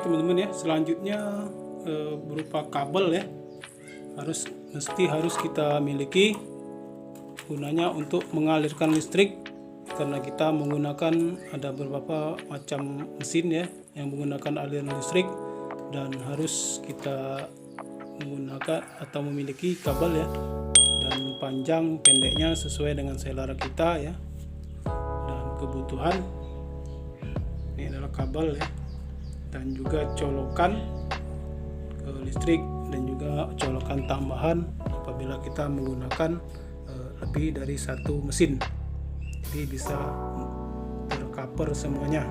teman-teman ya, selanjutnya berupa kabel ya, mesti harus kita miliki, gunanya untuk mengalirkan listrik, karena kita menggunakan ada beberapa macam mesin ya yang menggunakan aliran listrik, dan harus kita menggunakan atau memiliki kabel ya, dan panjang pendeknya sesuai dengan selera kita ya dan kebutuhan. Ini adalah kabel ya, dan juga colokan ke listrik, dan juga colokan tambahan apabila kita menggunakan lebih dari satu mesin, jadi bisa tercover semuanya.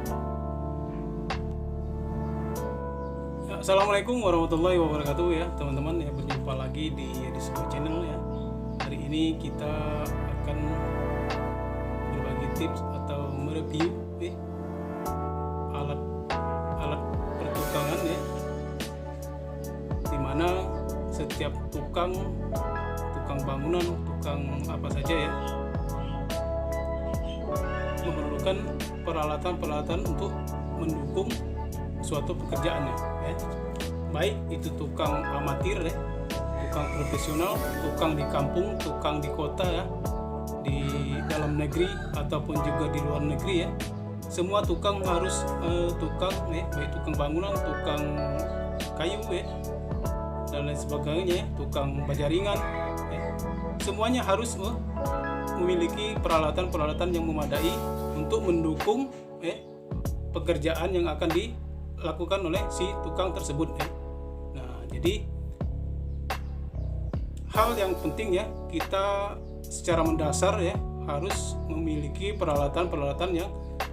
Assalamualaikum warahmatullahi wabarakatuh ya teman-teman ya, berjumpa lagi di sebuah channel ya. Hari ini kita akan berbagi tips atau mereview alat pertukangan ya, dimana setiap tukang bangunan, tukang apa saja ya, memerlukan peralatan untuk mendukung suatu pekerjaannya ya. Baik itu tukang amatir ya, tukang profesional, tukang di kampung, tukang di kota ya, di dalam negeri ataupun juga di luar negeri ya. Semua tukang harus tukang ya, baik tukang bangunan, tukang kayu ya, dan lain sebagainya ya, tukang bajaringan ya. Semuanya harus memiliki peralatan yang memadai untuk mendukung pekerjaan yang akan dilakukan oleh si tukang tersebut ya. Nah, jadi hal yang penting ya, kita secara mendasar ya harus memiliki peralatan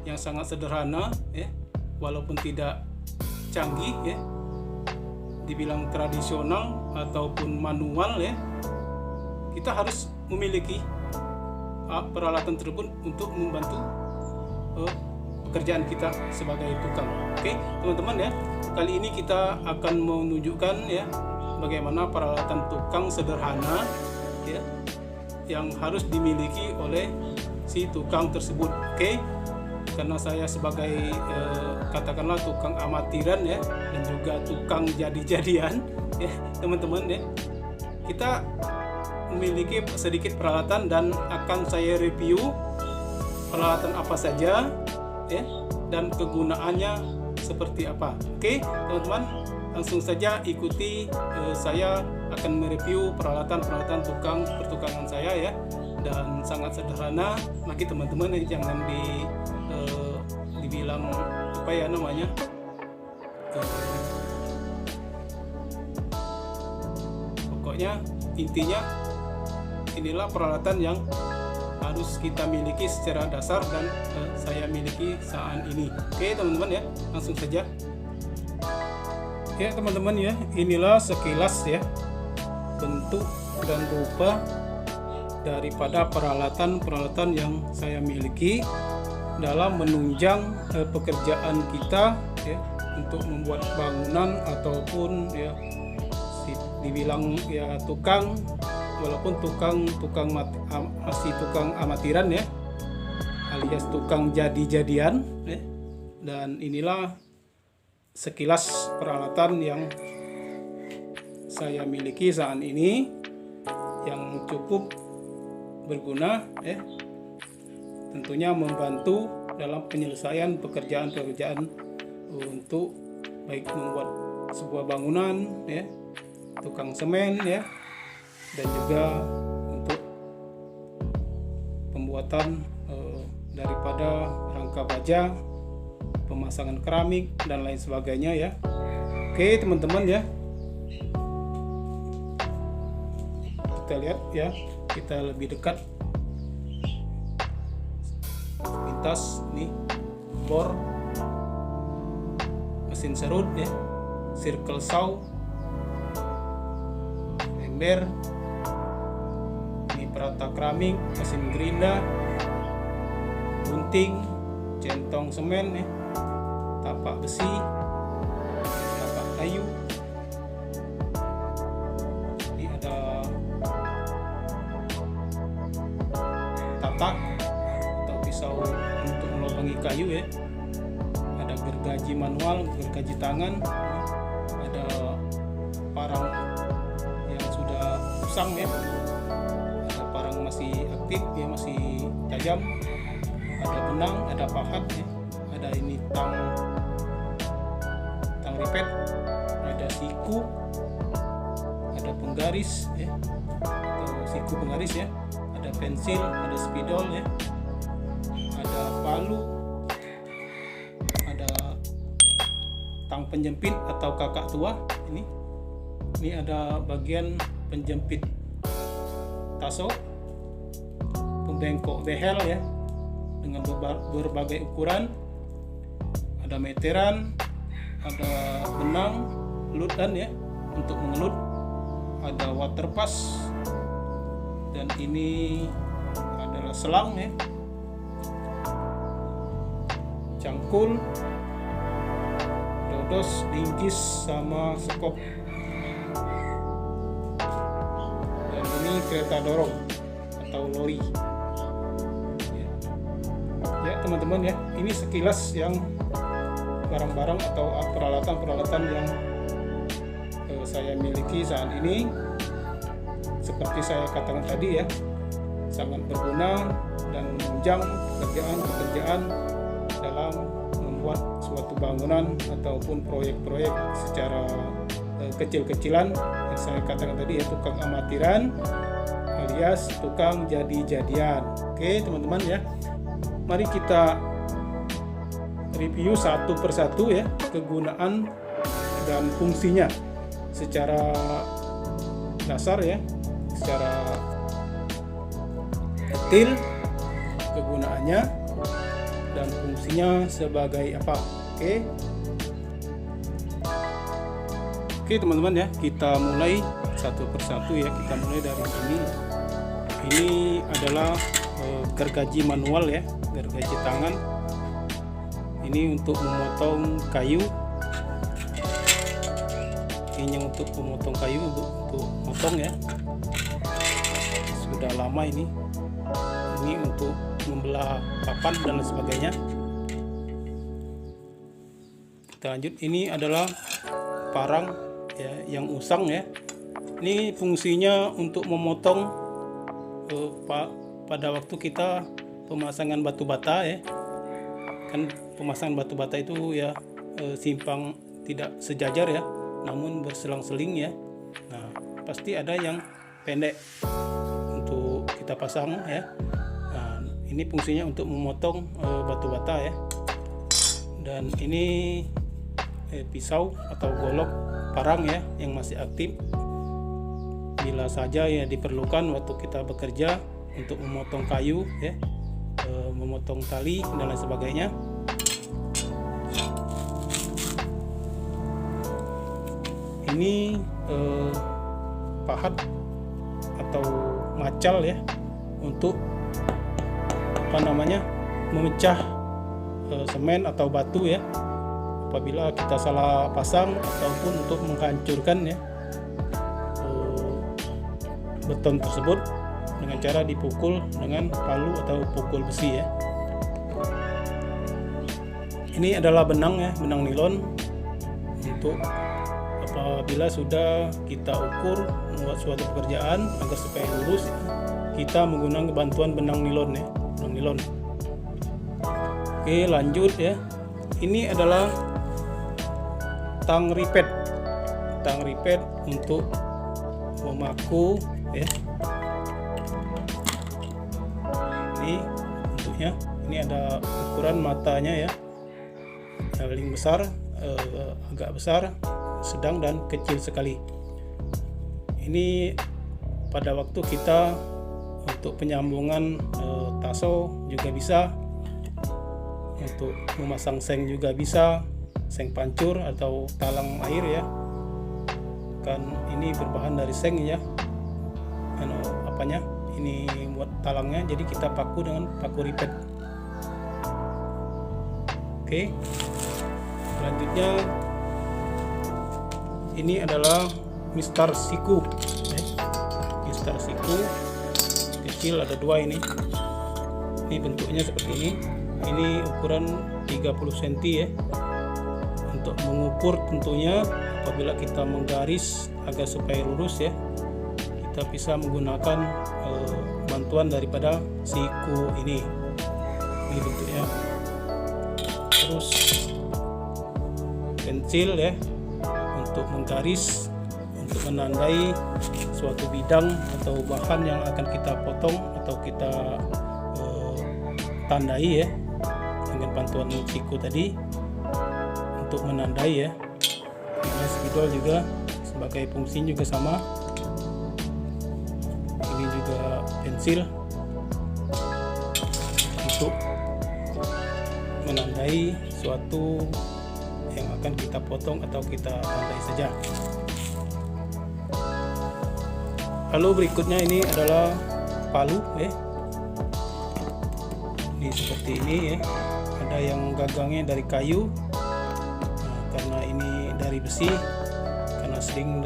yang sangat sederhana ya, walaupun tidak canggih ya, dibilang tradisional ataupun manual ya, kita harus memiliki peralatan tersebut untuk membantu pekerjaan kita sebagai tukang. Oke, teman-teman ya, kali ini kita akan menunjukkan ya bagaimana peralatan tukang sederhana ya yang harus dimiliki oleh si tukang tersebut. Oke, karena saya sebagai katakanlah tukang amatiran ya, dan juga tukang jadi-jadian ya teman-teman ya, kita memiliki sedikit peralatan dan akan saya review peralatan apa saja ya, dan kegunaannya seperti apa. Oke teman-teman, langsung saja ikuti saya akan mereview peralatan pertukangan saya ya, dan sangat sederhana. Bagi teman-teman jangan dibilang apa ya namanya, pokoknya intinya inilah peralatan yang harus kita miliki secara dasar dan saya miliki saat ini. Oke teman-teman ya, langsung saja ya teman-teman ya, inilah sekilas ya bentuk dan rupa daripada peralatan yang saya miliki dalam menunjang pekerjaan kita ya, untuk membuat bangunan ataupun ya dibilang ya tukang, walaupun masih tukang amatiran ya, alias tukang jadi-jadian ya. Dan inilah sekilas peralatan yang saya miliki saat ini, yang cukup berguna ya, tentunya membantu dalam penyelesaian pekerjaan untuk baik membuat sebuah bangunan ya, tukang semen ya, dan juga untuk pembuatan daripada rangka baja, pemasangan keramik dan lain sebagainya ya. Oke teman-teman ya, kita lihat ya, kita lebih dekat pintas nih, bor, mesin serut ya, circle saw, ember, perata keramik, mesin gerinda, gunting, centong semen ya, tapak besi, tapak kayu. Ini ada tapak atau pisau untuk melobangi kayu ya, ada gergaji manual, gergaji tangan, ada parang yang sudah usang ya, ada parang masih aktif ya, masih tajam, ada benang, ada pahat ya, ada ini tang ripet, ada siku, ada penggaris ya, atau siku penggaris ya, ada pensil, ada spidol ya, ada palu, ada tang penjepit atau kakak tua. Ini ada bagian penjepit taso, pembengkok behel ya dengan berbagai ukuran, ada meteran, ada benang ludan ya untuk mengelut, ada water pass, dan ini adalah selang ya, cangkul, dodos, linggis, sama sekop. Dan ini kereta dorong atau lori ya teman-teman ya. Ini sekilas yang barang-barang atau peralatan-peralatan yang saya miliki saat ini. Seperti saya katakan tadi ya, sangat berguna dan menunjang pekerjaan dalam membuat suatu bangunan ataupun proyek-proyek secara kecil-kecilan. Yang saya katakan tadi ya, tukang amatiran alias tukang jadi-jadian. Oke teman-teman ya, mari kita review satu persatu ya kegunaan dan fungsinya secara dasar ya, secara detail kegunaannya dan fungsinya sebagai apa. Oke teman-teman ya, kita mulai satu persatu ya. Kita mulai dari sini. Ini adalah gergaji manual ya, gergaji tangan. Ini untuk memotong kayu. Ini untuk memotong kayu, untuk potong ya. Sudah lama ini. Ini untuk membelah papan dan lain sebagainya. Kita lanjut. Ini adalah parang ya, yang usang ya. Ini fungsinya untuk memotong pada waktu kita pemasangan batu bata ya. Kan pemasangan batu bata itu ya simpang tidak sejajar ya, namun berselang-seling ya. Nah, pasti ada yang pendek untuk kita pasang ya. Nah, ini fungsinya untuk memotong batu bata ya. Dan ini pisau atau golok parang ya yang masih aktif. Bila saja ya diperlukan waktu kita bekerja untuk memotong kayu ya, memotong tali dan lain sebagainya. Ini pahat atau macal ya, untuk memecah semen atau batu ya apabila kita salah pasang, ataupun untuk menghancurkan ya beton tersebut dengan cara dipukul dengan palu atau pukul besi ya. Ini adalah benang ya, benang nilon, untuk apabila sudah kita ukur membuat suatu pekerjaan agar supaya lurus, kita menggunakan bantuan benang nilon ya, benang nilon. Oke lanjut ya, ini adalah tang ripet untuk memaku ya. Ini bentuknya, ini ada ukuran matanya ya, paling besar, agak besar, sedang, dan kecil sekali. Ini pada waktu kita untuk penyambungan taso juga bisa, untuk memasang seng juga bisa, seng pancur atau talang air ya. Kan ini berbahan dari seng ya, ini buat talangnya, jadi kita paku dengan paku ripet. Oke, selanjutnya ini adalah mistar siku ya. Mistar siku kecil ada dua ini bentuknya seperti ini ukuran 30 cm ya, Untuk mengukur tentunya apabila kita menggaris agar supaya lurus ya, kita bisa menggunakan bantuan daripada siku ini bentuknya. Terus pensil ya untuk menggaris, untuk menandai suatu bidang atau bahan yang akan kita potong atau kita tandai ya dengan bantuan siku tadi untuk menandai ya. Spidol juga sebagai fungsi juga sama. Ini juga pensil untuk menandai suatu yang akan kita potong atau kita tandai saja. Lalu berikutnya ini adalah palu ya. Ini seperti ini ya. Ada yang gagangnya dari kayu. Karena ini dari besi, karena sering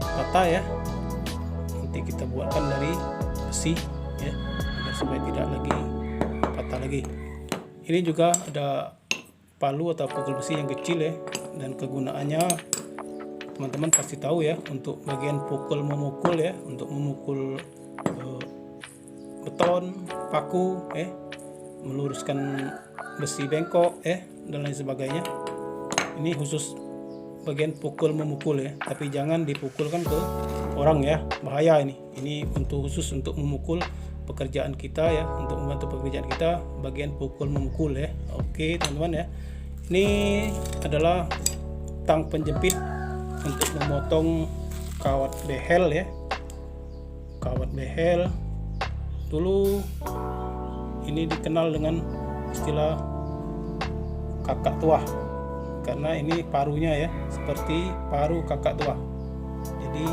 patah ya, nanti kita buatkan dari besi ya, supaya tidak lagi patah lagi. Ini juga ada palu atau pukul besi yang kecil ya, dan kegunaannya teman-teman pasti tahu ya, untuk bagian pukul memukul ya, untuk memukul beton, paku meluruskan besi bengkok dan lain sebagainya. Ini khusus bagian pukul memukul ya, tapi jangan dipukulkan ke orang ya, bahaya ini. Ini untuk khusus untuk memukul pekerjaan kita ya, untuk membantu pekerjaan kita bagian pukul memukul ya. Oke teman-teman ya, ini adalah tang penjepit untuk memotong kawat behel ya. Kawat behel dulu ini dikenal dengan istilah kakak tua, karena ini parunya ya seperti paru kakak tua. Jadi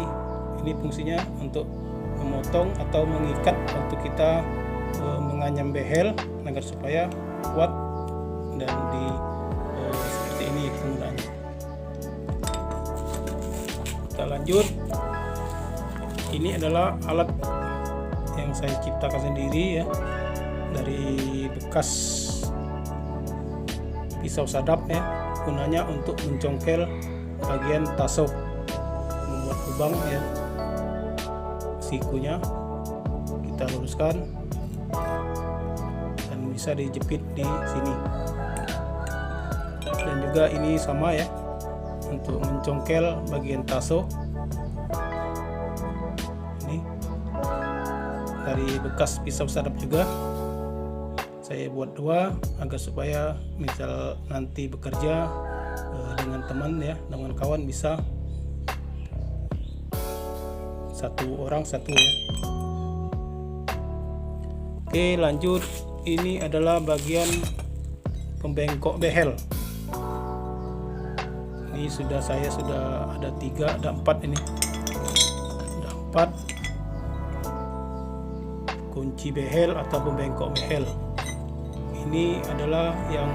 ini fungsinya untuk memotong atau mengikat waktu kita menganyam behel agar supaya kuat dan seperti ini penggunaannya. Kita lanjut. Ini adalah alat yang saya ciptakan sendiri ya, dari bekas pisau sadap ya, gunanya untuk mencongkel bagian tasuk, membuat lubang ya. Sikunya kita luruskan dan bisa dijepit di sini. Dan juga ini sama ya, untuk mencongkel bagian tasuk. Ini dari bekas pisau sadap juga. Saya buat dua agar supaya misal nanti bekerja dengan teman ya, dengan kawan bisa satu orang satu ya. Oke lanjut, ini adalah bagian pembengkok behel. Ini saya sudah ada 3, ada 4 ini. Ada 4 kunci behel atau pembengkok behel. Ini adalah yang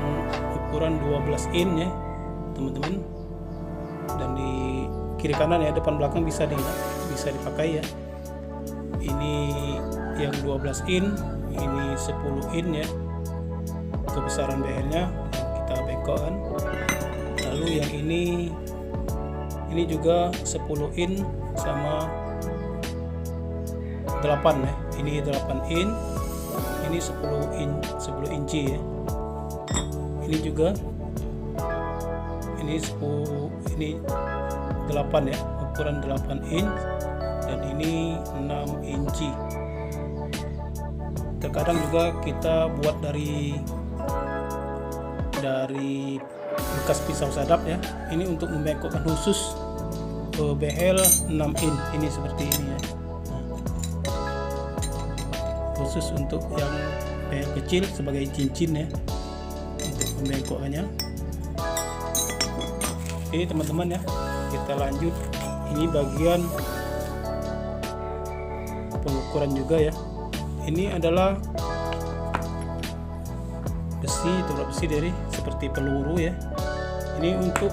ukuran 12 in ya teman-teman, dan di kiri kanan ya, depan belakang bisa dipakai ya. Ini yang 12 in, ini 10 in ya, kebesaran behelnya yang kita bengkokkan. Lalu yang ini juga 10 in sama 8 ya. Ini 8 in, ini 10 inci ya. Ini juga ini 8 ya, ukuran 8 inch, dan ini 6 inci. Terkadang juga kita buat dari bekas pisau sadap ya. Ini untuk membengkokkan khusus behel 6 in, ini seperti ini ya. Khusus untuk yang behel kecil sebagai cincin ya, untuk membengkokkannya. Oke teman-teman ya, kita lanjut. Ini bagian pengukuran juga ya. Ini adalah tulang besi dari seperti peluru ya. Ini untuk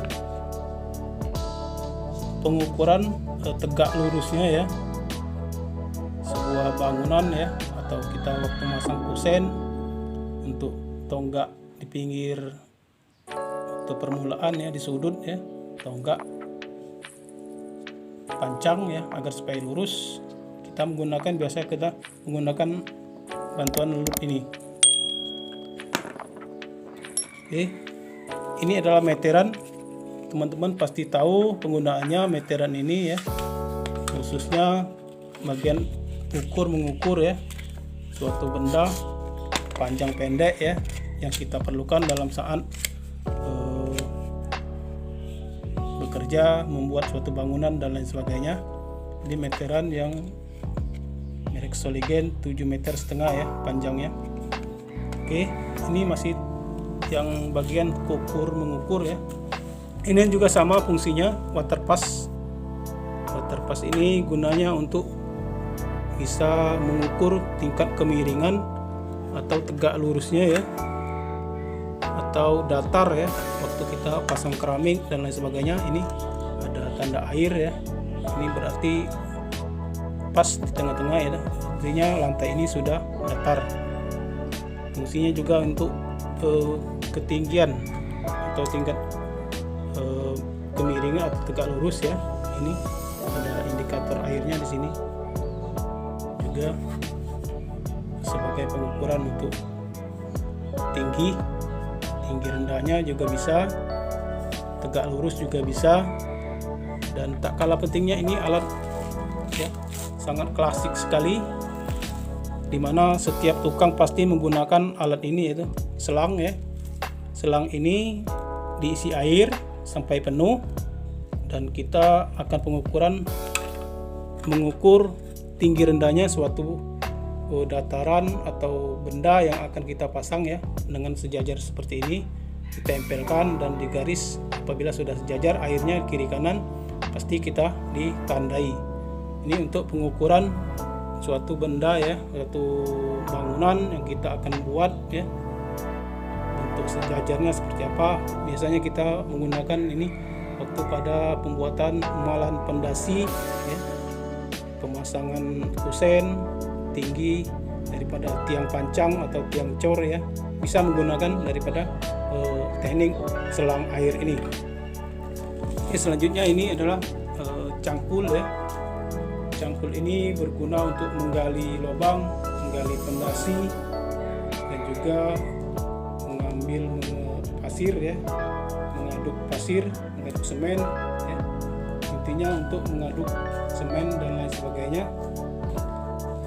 pengukuran tegak lurusnya ya sebuah bangunan ya, atau kita waktu masang kusen untuk tonggak di pinggir atau permulaan ya, di sudut ya, atau enggak pancang ya, agar supaya lurus. Kita menggunakan bantuan lelup ini. Oke, ini adalah meteran. Teman-teman pasti tahu penggunaannya meteran ini ya, khususnya bagian mengukur ya suatu benda panjang pendek ya, yang kita perlukan dalam saat bekerja, membuat suatu bangunan dan lain sebagainya. Ini meteran yang merek Soligen 7,5 meter ya panjangnya. Oke, ini masih yang bagian mengukur ya. Ini juga sama fungsinya, water pass. Water pass ini gunanya untuk bisa mengukur tingkat kemiringan atau tegak lurusnya ya, atau datar ya, waktu kita pasang keramik dan lain sebagainya. Ini ada tanda air ya, ini berarti pas di tengah-tengah ya, artinya lantai ini sudah datar. Fungsinya juga untuk ketinggian atau tingkat kemiringan atau tegak lurus ya. Ini ada indikator airnya di sini, juga sebagai pengukuran untuk tinggi rendahnya juga bisa, tegak lurus juga bisa. Dan tak kalah pentingnya, ini alat ya sangat klasik sekali, dimana setiap tukang pasti menggunakan alat ini, yaitu selang ya. Selang ini diisi air sampai penuh, dan kita akan mengukur tinggi rendahnya suatu dataran atau benda yang akan kita pasang ya, dengan sejajar seperti ini. Ditempelkan dan digaris. Apabila sudah sejajar airnya kiri kanan, pasti kita ditandai. Ini untuk pengukuran suatu benda ya, suatu bangunan yang kita akan buat ya. Untuk sejajarnya seperti apa, biasanya kita menggunakan ini waktu pada pembuatan emalan pondasi ya, pemasangan kusen tinggi daripada tiang pancang atau tiang cor ya, bisa menggunakan daripada teknik selang air ini. Oke, selanjutnya ini adalah cangkul ya. Cangkul ini berguna untuk menggali lubang, menggali pondasi, dan juga mengambil pasir ya, mengaduk pasir, mengaduk semen ya. Intinya untuk mengaduk semen dan lain sebagainya.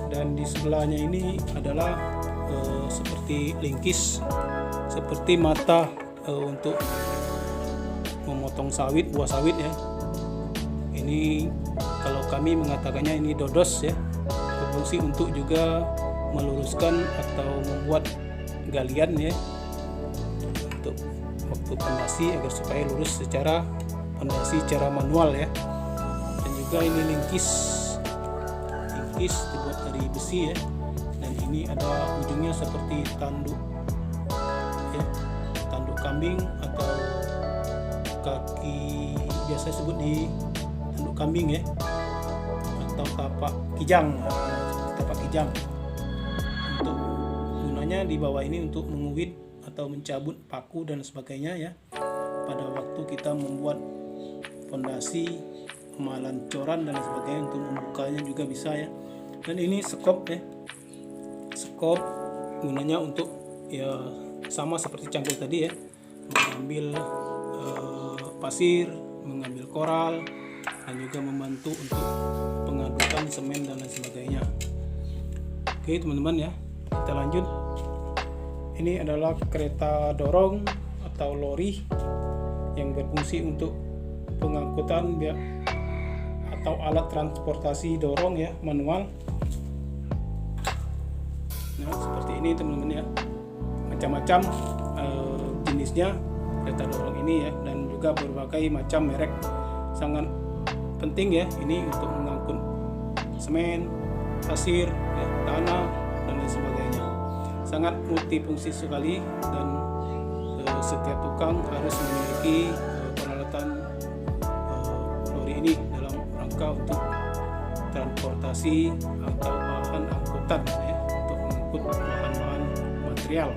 Dan di sebelahnya ini adalah seperti lingkis, seperti mata untuk memotong sawit, buah sawit ya. Ini kalau kami mengatakannya ini dodos ya, berfungsi untuk juga meluruskan atau membuat galian ya, untuk waktu pondasi agar supaya lurus secara pondasi secara manual ya. Dan juga ini lingkis dibuat dari besi ya, dan ini ada ujungnya seperti tanduk ya, tanduk kambing atau kaki, biasa sebut di tanduk kambing ya, atau tapak kijang. Untuk gunanya di bawah ini untuk menguit atau mencabut paku dan sebagainya ya, pada waktu kita membuat fondasi, emalan coran dan sebagainya, untuk membukanya juga bisa ya. Dan ini skop ya, skop gunanya untuk ya sama seperti cangkul tadi ya, mengambil pasir, mengambil koral, dan juga membantu untuk pengadukan semen dan lain sebagainya. Oke teman-teman ya, kita lanjut. Ini adalah kereta dorong atau lori yang berfungsi untuk pengangkutan atau alat transportasi dorong ya, manual. Nah seperti ini teman-teman ya, macam-macam jenisnya kereta dorong ini ya, dan juga berbagai macam merek. Sangat penting ya ini untuk mengangkut semen, pasir ya, tanah dan lain sebagainya. Sangat multifungsi sekali, dan setiap tukang harus memiliki peralatan lori ini dalam rangka untuk transportasi atau bahan angkutan ya, untuk mengangkut bahan-bahan material.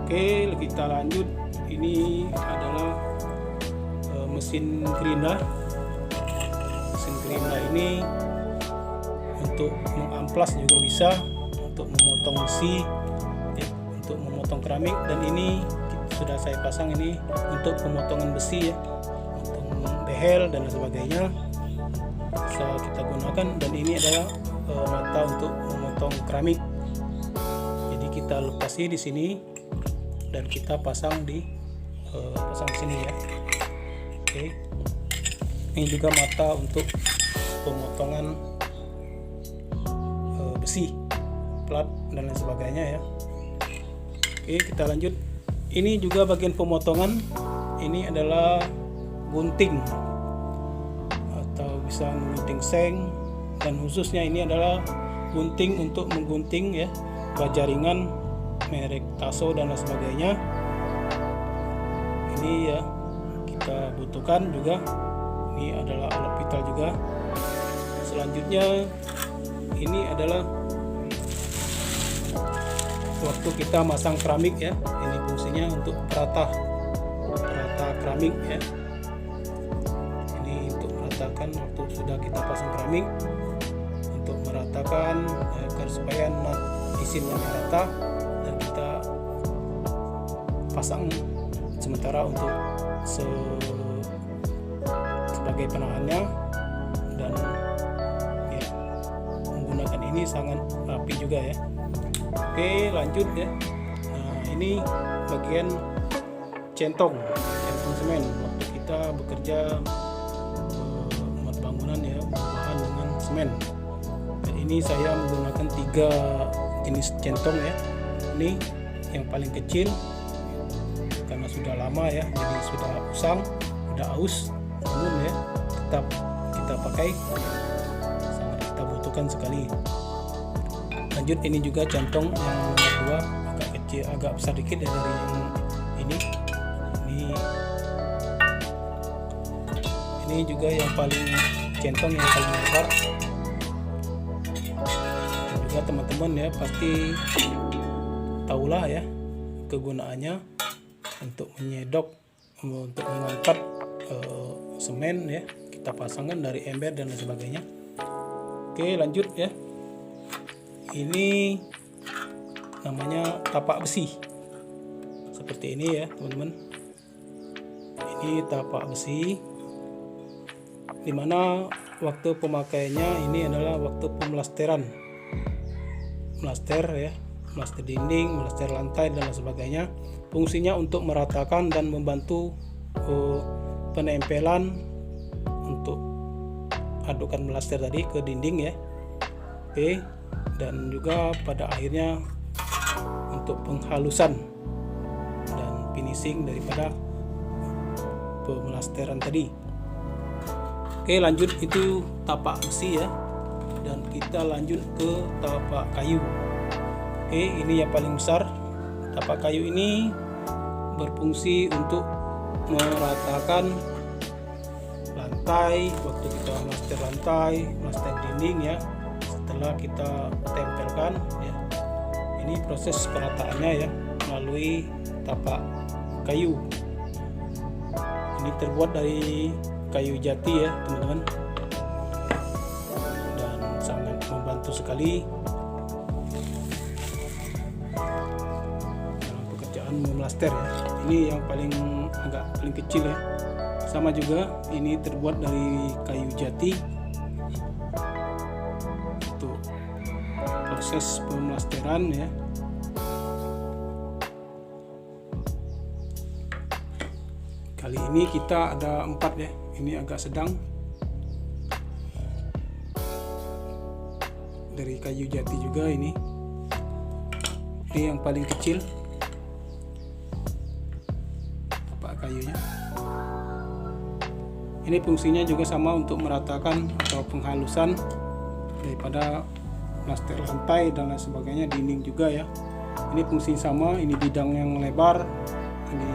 Oke Oke, kita lanjut. Ini adalah mesin gerinda. Mesin gerinda ini untuk mengamplas juga bisa, untuk memotong besi, untuk memotong keramik, dan ini sudah saya pasang ini untuk pemotongan besi ya, untuk behel dan sebagainya bisa kita gunakan. Dan ini adalah mata untuk memotong keramik. Jadi kita lepasi di sini dan kita pasang di sini ya. Oke. Ini juga mata untuk pemotongan besi, plat dan lain sebagainya ya. Oke, kita lanjut. Ini juga bagian pemotongan. Ini adalah gunting atau bisa menggunting seng, dan khususnya ini adalah gunting untuk menggunting ya baja ringan merek Tasso dan lain sebagainya. Ini ya kita butuhkan juga. Ini adalah alat vital juga. Selanjutnya ini adalah waktu kita masang keramik ya. Ini fungsinya untuk perata keramik ya. Ini untuk meratakan waktu sudah kita pasang keramik, untuk meratakan agar supaya isinya merata, dan kita pasang sementara untuk sebagai penahannya. Dan ya, menggunakan ini sangat rapi juga ya. Oke, lanjut ya. Nah, ini bagian centong semen waktu kita bekerja membuat bangunan ya, berbahan dengan semen. Dan ini saya menggunakan 3 jenis centong ya. Ini yang paling kecil karena sudah lama ya, jadi sudah usang, sudah aus, namun ya tetap kita pakai, sangat kita butuhkan sekali. Lanjut, ini juga centong yang nomor 2, agak kecil, agak besar dikit ya dari yang ini. Ini juga yang paling centong yang paling lebar. Dan juga teman-teman ya pasti tahulah ya kegunaannya untuk menyedok, untuk mengangkat semen ya, kita pasangkan dari ember dan lain sebagainya. Oke, lanjut ya. Ini namanya tapak besi seperti ini ya teman-teman. Ini tapak besi, dimana waktu pemakaiannya ini adalah waktu pemelasteran, melaster ya, melaster dinding, melaster lantai dan lain sebagainya. Fungsinya untuk meratakan dan membantu penempelan untuk adukan melaster tadi ke dinding ya. Oke, dan juga pada akhirnya untuk penghalusan dan finishing daripada pemelasteran tadi. Oke, lanjut, itu tapak besi ya, dan kita lanjut ke tapak kayu. Oke, ini yang paling besar. Tapak kayu ini berfungsi untuk meratakan lantai waktu kita melaster lantai, melaster dinding ya. Setelah kita tempelkan ya, ini proses perataannya ya melalui tapak kayu. Ini terbuat dari kayu jati ya teman-teman, dan sangat membantu sekali dalam pekerjaan memelaster ya. Ini yang agak paling kecil ya. Sama juga ini terbuat dari kayu jati untuk proses pemelasteran ya. Kali ini kita ada 4 ya. Ini agak sedang, dari kayu jati juga ini. Ini yang paling kecil tapak kayunya. Ini fungsinya juga sama untuk meratakan atau penghalusan daripada plaster lantai dan lain sebagainya, dinding juga ya. Ini fungsi sama, ini bidang yang lebar, ini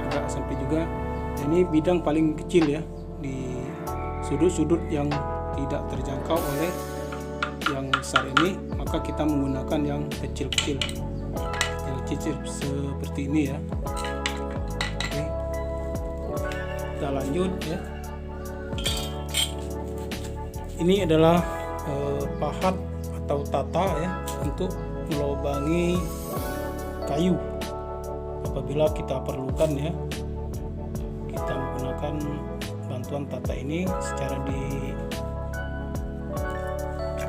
agak sempit juga. Ini bidang paling kecil ya, di sudut-sudut yang tidak terjangkau oleh yang besar ini, maka kita menggunakan yang kecil-kecil dicicip seperti ini ya. Oke, kita lanjut ya. Ini adalah pahat atau tata ya untuk melubangi kayu apabila kita perlukan ya. Kita menggunakan bantuan tata ini secara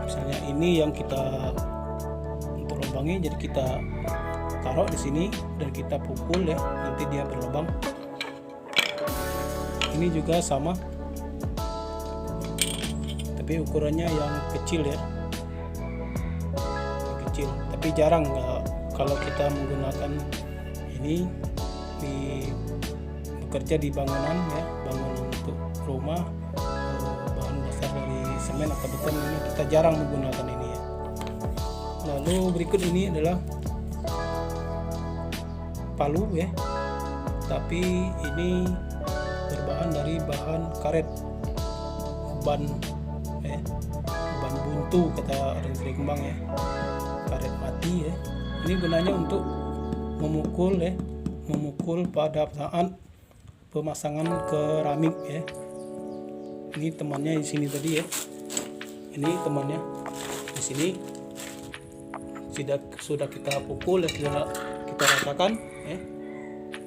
misalnya ini yang kita untuk lubangi, jadi kita taruh di sini dan kita pukul ya, nanti dia berlubang. Ini juga sama, tapi ukurannya yang kecil ya, kecil. Tapi jarang kalau kita menggunakan ini bekerja di bangunan ya, bangunan untuk rumah, bahan dasar dari semen atau beton, ini kita jarang menggunakan ini ya. Lalu berikut ini adalah palu ya, tapi ini berbahan dari bahan karet, ban ya, ban buntu kata orang Sri Kembang ya, karet mati ya. Ini gunanya untuk memukul ya, memukul pada saat pemasangan keramik ya. Ini temannya di sini tadi ya, ini temannya di sini sudah kita pukul ya, sudah kita ratakan ya,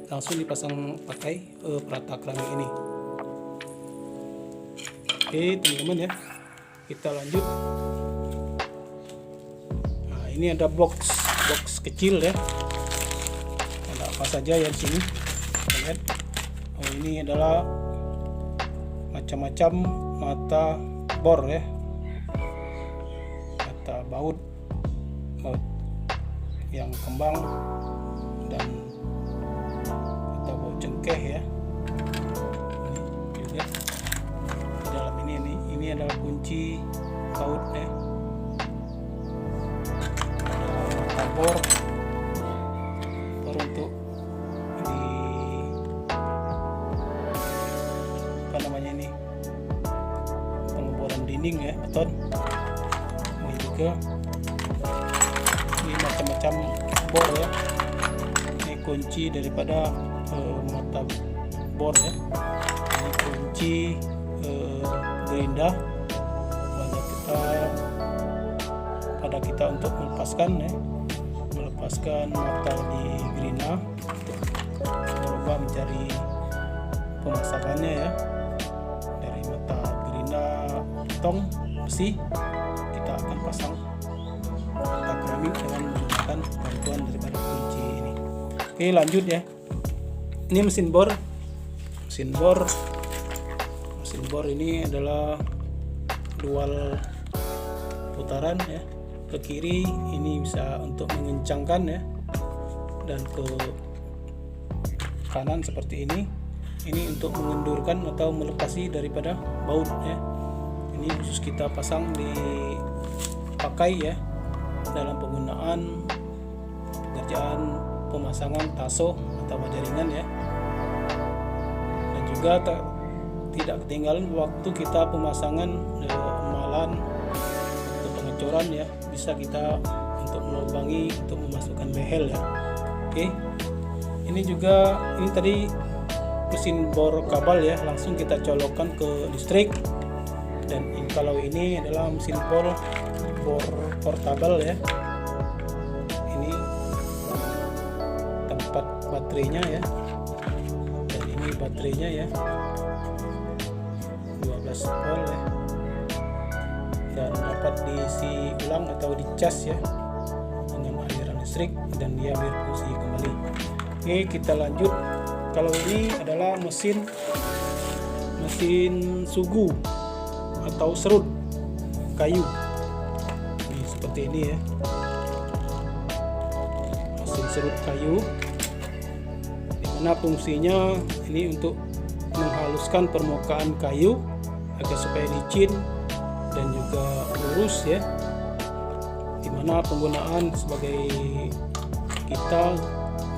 langsung dipasang pakai perata keramik ini. Oke teman-teman ya, kita lanjut. Nah, ini ada box kecil ya, ada apa saja ya di sini. Lihat, oh ini adalah macam-macam mata bor ya, mata baut yang kembang dan mata baut cengkeh ya. Ini juga di dalam ini adalah kunci baut ya, ada mata bor untuk di apa namanya ini, pengeboran dinding ya, beton. Ini juga ini macam-macam bor ya, ini kunci daripada mata bor ya, ini kunci gerinda pada kita untuk melepaskan ya, melepaskan mata di gerinda untuk coba mencari pemasangannya ya. Dari mata gerinda tong besi kita akan pasang mata keramik dengan menggunakan bantuan daripada kunci ini. Oke lanjut ya, ini mesin bor ini adalah dual putaran ya, ke kiri ini bisa untuk mengencangkan ya, dan ke kanan seperti ini untuk mengendurkan atau melepasi daripada baut ya. Ini khusus kita pasang dipakai ya dalam penggunaan pekerjaan pemasangan taso atau jaringan ya. Dan juga tidak ketinggalan waktu kita pemasangan emalan untuk pengecoran ya, bisa kita untuk melubangi untuk memasukkan behel ya. Oke, ini juga ini tadi mesin bor kabel ya, langsung kita colokkan ke listrik. Dan kalau ini adalah mesin bor portable ya, ini tempat baterainya ya, dan ini baterainya ya 12 volt ya, dan dapat diisi ulang atau dicas ya dengan aliran listrik dan dia berfungsi kembali. Oke kita lanjut. Kalau ini adalah mesin sugu atau serut kayu. Ini seperti ini ya, mesin serut kayu, dimana fungsinya ini untuk menghaluskan permukaan kayu agar supaya licin dan juga lurus ya, dimana penggunaan sebagai kita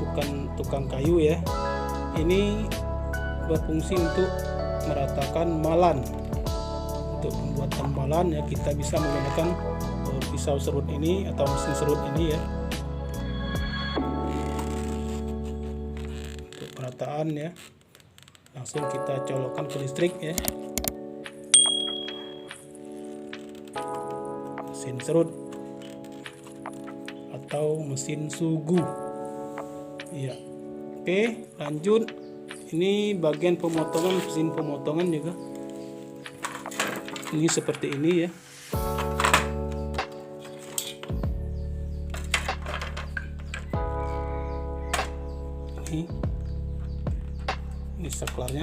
bukan tukang kayu ya, ini berfungsi untuk meratakan malan. Untuk pembuatan malan ya, kita bisa menggunakan pisau serut ini atau mesin serut ini ya. penyertaan ya. Langsung kita colokkan ke listrik ya. Mesin serut atau mesin sugu. Iya. Oke, lanjut. Ini bagian pemotongan, mesin pemotongan juga. Ini seperti ini ya. Ini saklarnya,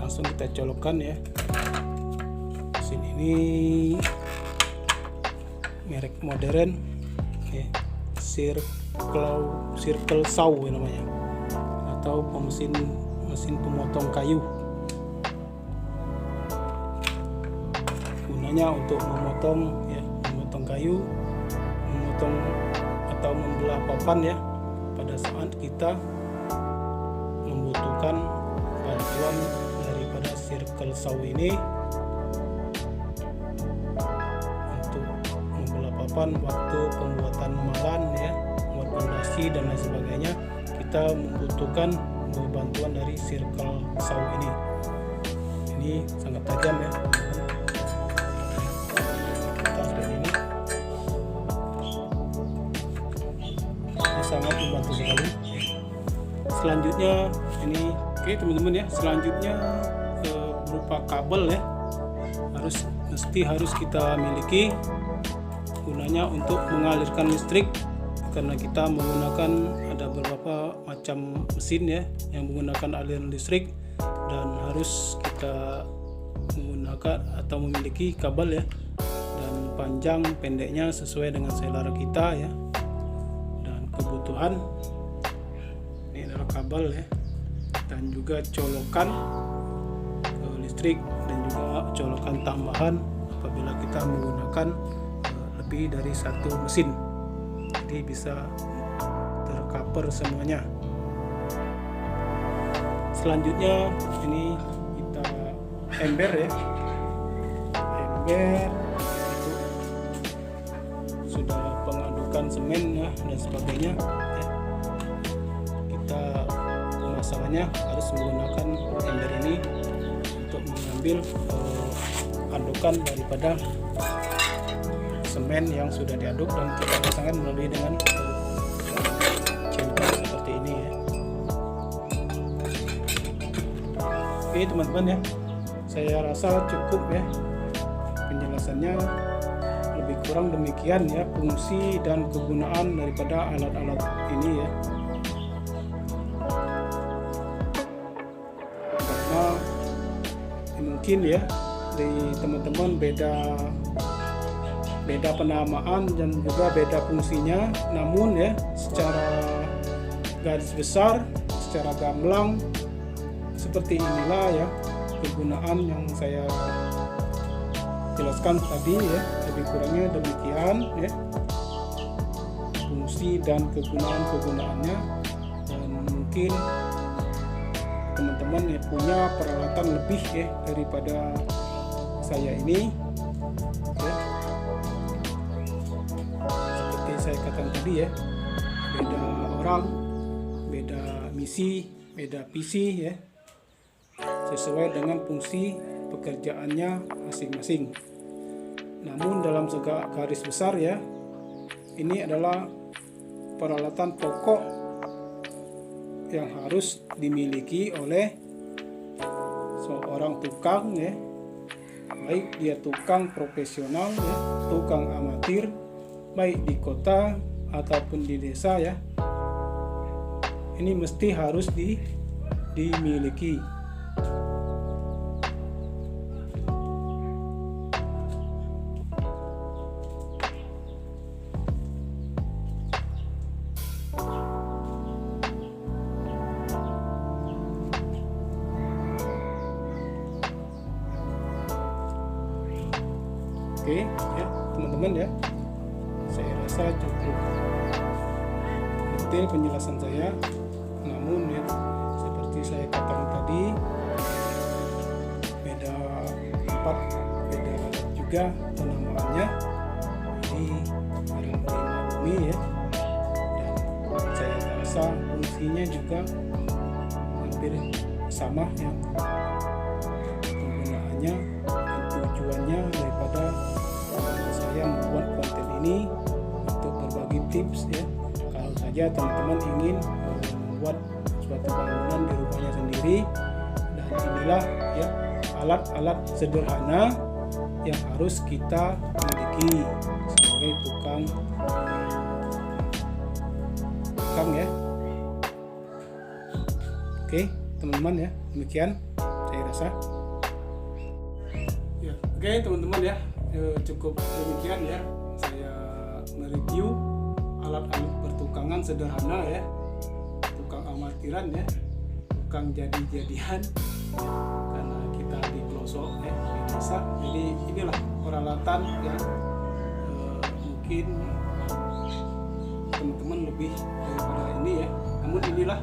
langsung kita colokkan ya. Mesin ini merek modern ya, Circle Saw namanya, atau mesin pemotong kayu. Gunanya untuk memotong kayu, memotong atau membelah papan ya, pada saat kita membutuhkan bantuan daripada Circle Saw ini untuk membelah papan waktu pembuatan malan ya, membuat fondasi dan lain sebagainya. Kita membutuhkan bantuan dari Circle Saw ini. Ini sangat tajam ya. Ini sangat membantu sekali. Selanjutnya ini oke teman-teman ya, selanjutnya berupa kabel ya, harus kita miliki. Gunanya untuk mengalirkan listrik, karena kita menggunakan ada beberapa macam mesin ya yang menggunakan aliran listrik, dan harus kita menggunakan atau memiliki kabel ya, dan panjang pendeknya sesuai dengan selera kita ya dan kebutuhan. Ini adalah kabel ya, dan juga colokan listrik, dan juga colokan tambahan apabila kita menggunakan lebih dari satu mesin. Jadi bisa tercover semuanya. Selanjutnya ini kita ember ya. Ember itu sudah pengadukan semen ya dan sebagainya ya. Kita pemasangannya harus menggunakan ember ini untuk mengambil adukan daripada semen yang sudah diaduk, dan kita pasangkan melalui dengan chamber seperti ini ya. Oke teman-teman ya, saya rasa cukup ya penjelasannya. Lebih kurang demikian ya fungsi dan kegunaan daripada alat-alat ini ya. Karena mungkin ya di teman-teman beda penamaan dan juga beda fungsinya, namun ya secara garis besar, secara gamblang seperti inilah ya kegunaan yang saya jelaskan tadi ya. Lebih kurangnya demikian ya fungsi dan kegunaannya. Dan mungkin teman-teman ya punya peralatan lebih ya daripada saya ini ya. Saya katakan tadi ya, beda orang, beda misi, beda visi ya, sesuai dengan fungsi pekerjaannya masing-masing. Namun dalam segala garis besar ya, ini adalah peralatan pokok yang harus dimiliki oleh seorang tukang ya, baik dia tukang profesional ya, tukang amatir, baik di kota ataupun di desa ya, ini mesti harus dimiliki. Oke ya teman-teman ya, saya rasa cukup detail penjelasan saya. Namun ya seperti saya katakan tadi, beda tempat, beda juga penamaannya. Ini barang bumi ya, dan saya rasa fungsinya juga hampir sama ya penggunaannya dan tujuannya daripada saya membuat konten ini untuk berbagi tips ya. Kalau saja teman-teman ingin membuat suatu bangunan di rumahnya sendiri, dan inilah ya alat-alat sederhana yang harus kita miliki sebagai tukang ya. Oke teman-teman ya, demikian saya rasa ya. Oke teman-teman ya, cukup demikian ya saya mereview alat-alat pertukangan sederhana ya, tukang amatiran ya, tukang jadi-jadian karena kita di pelosok ya di desa. Jadi inilah peralatan yang mungkin teman-teman lebih daripada ini ya, namun inilah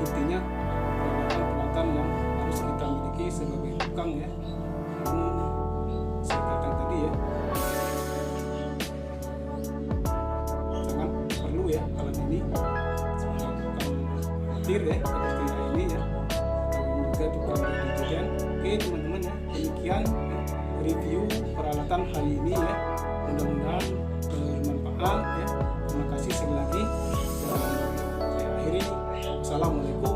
intinya peralatan-peralatan yang harus kita miliki sebagai tukang ya. Namun saya katakan tadi ya, sangat perlu ya alat ini sebagai tukang amatir ya, seperti ini ya, dan juga tukang jadi-jadian. Oke teman-teman ya, demikian ya, review peralatan hari ini ya, mudah-mudahan bermanfaat ya. Terima kasih sekali lagi, dan saya akhiri. Wassalamualaikum